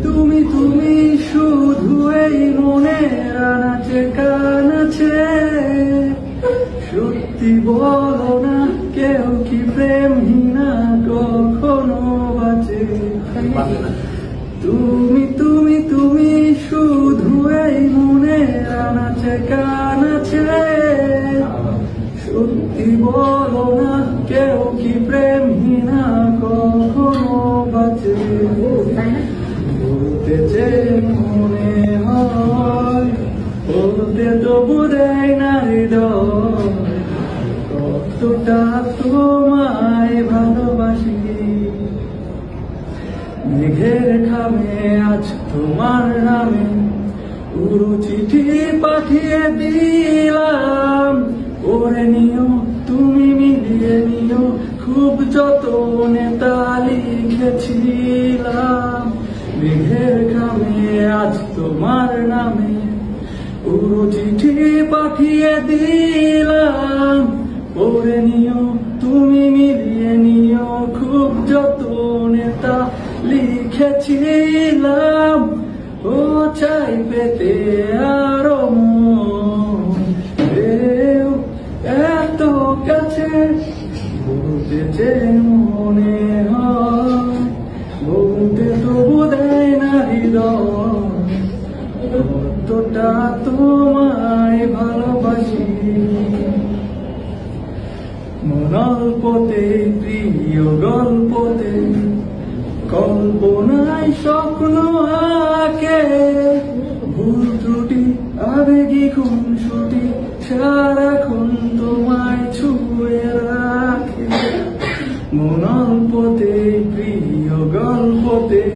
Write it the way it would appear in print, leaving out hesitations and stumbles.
তুমি তুমি শুধু এই মনের আনাচে কানাচে, সত্যি বলো না কেউ কি প্রেমহীনা কখনো বাঁচে? তুমি তুমি তুমি শুধু এই মনের আনাচে কানাচে, সত্যি বলো না কেউ কি প্রেমহীনা কখনো বাঁচে? বলতে যে মনে হয়, বলতে তবু দেয় না হৃদয়, কতটা তোমায় ভালোবাসি। মেঘের খামে আজ তোমার নামে পুরো চিঠি পাঠিয়ে দিলাম, করে নিও তুমি মিলিয়ে নিও, খুব যতনে তা লিখেছিলাম। মেঘের খামে আজ তোমার নামে পুরো চিঠি পাঠিয়ে দিলাম, করে নিও তুমি মিলিয়ে নিও, খুব যতনে তা লিখেছিলাম। ও চাই পেতে আরো মন, এত কাছে বলতে যে মনে হয়, বলতে তবু দেয় না হৃদয়, কতটা তোমায় ভালোবাসি। মনল্পতে প্রিয় গল্পতে কল্পনায় স্বপ্ন আঁকে, ভুল ত্রুটি আবেগী খুনসুটি সারাক্ষণ তোমায় ছুঁয়ে রাখে। মনল্পতে প্রিয় গল্পতে